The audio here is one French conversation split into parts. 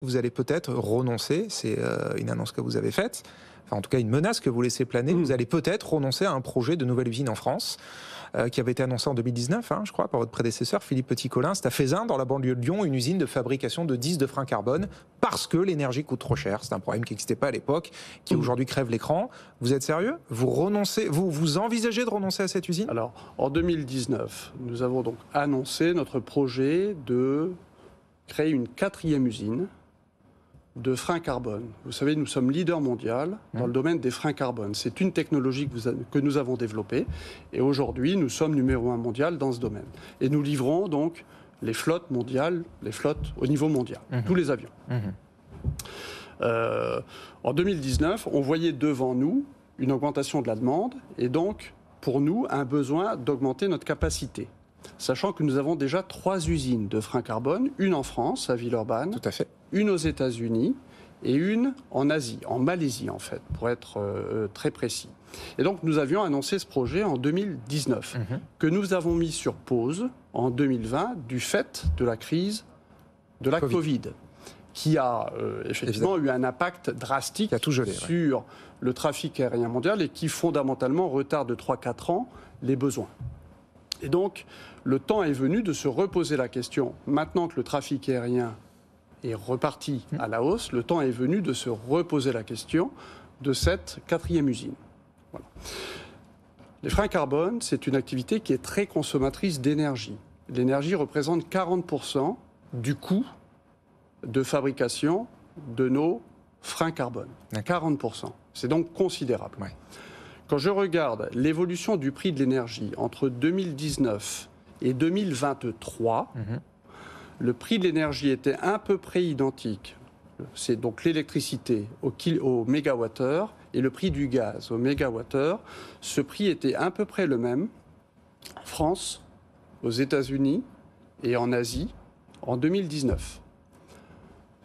Vous allez peut-être renoncer, c'est une annonce que vous avez faite, enfin en tout cas une menace que vous laissez planer, vous allez peut-être renoncer à un projet de nouvelle usine en France, qui avait été annoncé en 2019, je crois, par votre prédécesseur Philippe Petit-Colin. C'est à Feyzin, dans la banlieue de Lyon, une usine de fabrication de disques de frein carbone, parce que l'énergie coûte trop cher. C'est un problème qui n'existait pas à l'époque, qui aujourd'hui crève l'écran. Vous êtes sérieux? Vous renoncez, vous envisagez de renoncer à cette usine? Alors, en 2019, nous avons donc annoncé notre projet de créer une 4e usine de freins carbone. Vous savez, nous sommes leader mondial dans le domaine des freins carbone. C'est une technologie que nous avons développée et aujourd'hui, nous sommes numéro 1 mondial dans ce domaine. Et nous livrons donc les flottes mondiales, les flottes au niveau mondial, tous les avions. En 2019, on voyait devant nous une augmentation de la demande et donc, pour nous, un besoin d'augmenter notre capacité. Sachant que nous avons déjà 3 usines de freins carbone, une en France, à Villeurbanne, Tout à fait. une aux États-Unis et une en Asie, en Malaisie en fait, pour être très précis. Et donc nous avions annoncé ce projet en 2019, que nous avons mis sur pause en 2020 du fait de la crise de la Covid, qui a effectivement eu un impact drastique sur le trafic aérien mondial et qui fondamentalement retarde de 3-4 ans les besoins. Et donc, le temps est venu de se reposer la question, maintenant que le trafic aérien est reparti à la hausse, le temps est venu de se reposer la question de cette 4e usine. Voilà. Les freins carbone, c'est une activité qui est très consommatrice d'énergie. L'énergie représente 40% du coût de fabrication de nos freins carbone. 40%. C'est donc considérable. Ouais. Quand je regarde l'évolution du prix de l'énergie entre 2019 et 2023, le prix de l'énergie était à peu près identique. C'est donc l'électricité au mégawattheure et le prix du gaz au mégawattheure. Ce prix était à peu près le même en France, aux États-Unis et en Asie en 2019.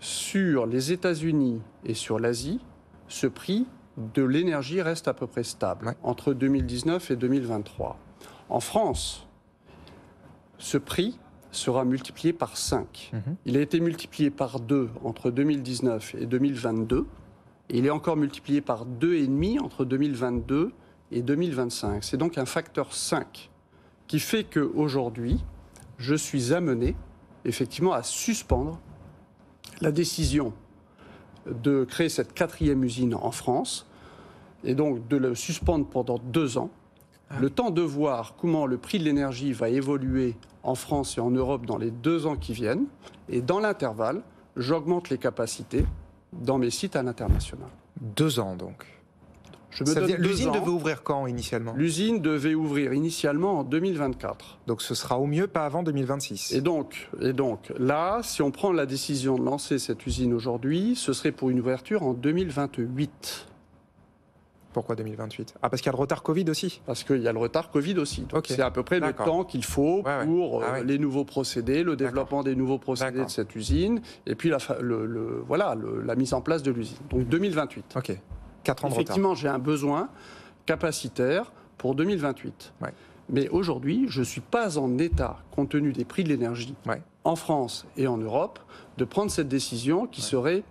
Sur les États-Unis et sur l'Asie, ce prix de l'énergie reste à peu près stable entre 2019 et 2023. En France, ce prix sera multiplié par 5. Il a été multiplié par 2 entre 2019 et 2022. Et il est encore multiplié par 2,5 entre 2022 et 2025. C'est donc un facteur 5 qui fait qu'aujourd'hui, je suis amené effectivement à suspendre la décision de créer cette 4e usine en France et donc de le suspendre pendant 2 ans. Le temps de voir comment le prix de l'énergie va évoluer en France et en Europe dans les 2 ans qui viennent. Et dans l'intervalle, j'augmente les capacités dans mes sites à l'international. 2 ans donc. L'usine devait ouvrir quand initialement? L'usine devait ouvrir initialement en 2024. Donc ce sera au mieux pas avant 2026. Et donc là, si on prend la décision de lancer cette usine aujourd'hui, ce serait pour une ouverture en 2028. Pourquoi 2028? Ah, parce qu'il y a le retard Covid aussi? Parce qu'il y a le retard Covid aussi. Donc c'est à peu près le temps qu'il faut pour les nouveaux procédés, le développement des nouveaux procédés de cette usine, et puis la mise en place de l'usine. Donc 2028. Ok. 4 ans de Effectivement, j'ai un besoin capacitaire pour 2028. Mais aujourd'hui, je ne suis pas en état, compte tenu des prix de l'énergie en France et en Europe, de prendre cette décision qui serait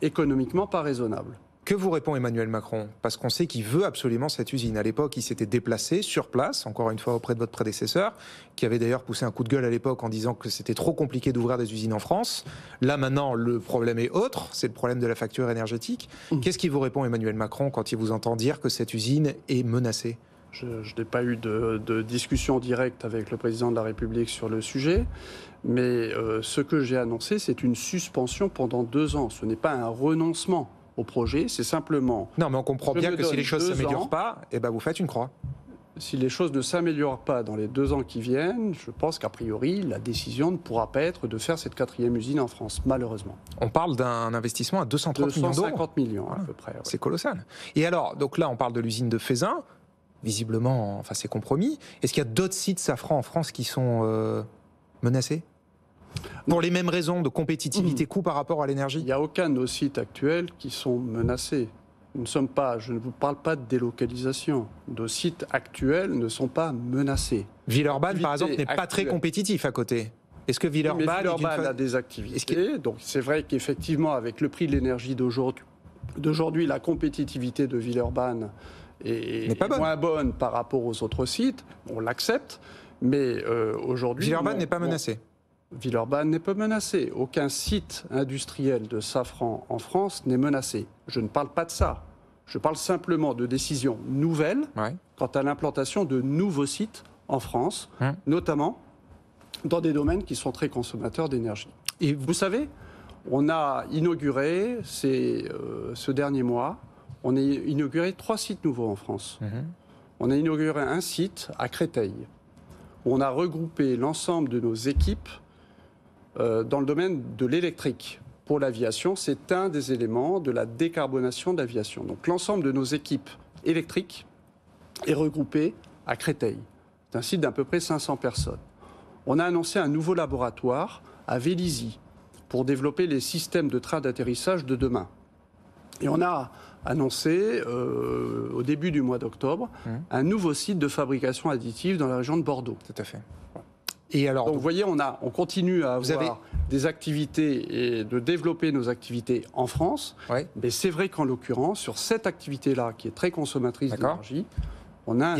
économiquement pas raisonnable. Que vous répond Emmanuel Macron? Parce qu'on sait qu'il veut absolument cette usine. À l'époque, il s'était déplacé sur place, encore une fois auprès de votre prédécesseur, qui avait d'ailleurs poussé un coup de gueule à l'époque en disant que c'était trop compliqué d'ouvrir des usines en France. Là, maintenant, le problème est autre, c'est le problème de la facture énergétique. Qu'est-ce qui vous répond Emmanuel Macron quand il vous entend dire que cette usine est menacée? Je n'ai pas eu de discussion directe avec le président de la République sur le sujet, mais ce que j'ai annoncé, c'est une suspension pendant 2 ans. Ce n'est pas un renoncement au projet, c'est simplement... Non, mais on comprend bien que si les choses ne s'améliorent pas, vous faites une croix. Si les choses ne s'améliorent pas dans les 2 ans qui viennent, je pense qu'a priori, la décision ne pourra pas être de faire cette 4e usine en France, malheureusement. On parle d'un investissement à 230 millions d'euros. 250 millions, à peu près. C'est colossal. Et alors, donc là, on parle de l'usine de Feyzin. Visiblement, c'est compromis. Est-ce qu'il y a d'autres sites Safran en France qui sont menacés? Pour les mêmes raisons de compétitivité coût par rapport à l'énergie? Il n'y a aucun de nos sites actuels qui sont menacés. Je ne vous parle pas de délocalisation. Nos sites actuels ne sont pas menacés. Villeurbanne, par exemple, n'est pas très compétitif à côté. Est-ce que Villeurbanne, Villeurbanne a des activités. Donc c'est vrai qu'effectivement, avec le prix de l'énergie d'aujourd'hui, la compétitivité de Villeurbanne est moins bonne par rapport aux autres sites. On l'accepte, mais aujourd'hui... Villeurbanne n'est pas menacée. Villeurbanne n'est pas menacée. Aucun site industriel de safran en France n'est menacé. Je ne parle pas de ça. Je parle simplement de décisions nouvelles quant à l'implantation de nouveaux sites en France, notamment dans des domaines qui sont très consommateurs d'énergie. Et vous savez, on a inauguré, ce dernier mois, on a inauguré 3 sites nouveaux en France. On a inauguré un site à Créteil. On a regroupé l'ensemble de nos équipes dans le domaine de l'électrique. Pour l'aviation, c'est un des éléments de la décarbonation de l'aviation. Donc l'ensemble de nos équipes électriques est regroupé à Créteil. C'est un site d'à peu près 500 personnes. On a annoncé un nouveau laboratoire à Vélizy pour développer les systèmes de train d'atterrissage de demain. Et on a annoncé, au début du mois d'octobre, un nouveau site de fabrication additive dans la région de Bordeaux. Tout à fait. Et alors, donc vous voyez, on continue à avoir des activités et de développer nos activités en France. Mais c'est vrai qu'en l'occurrence, sur cette activité-là, qui est très consommatrice d'énergie, on a un...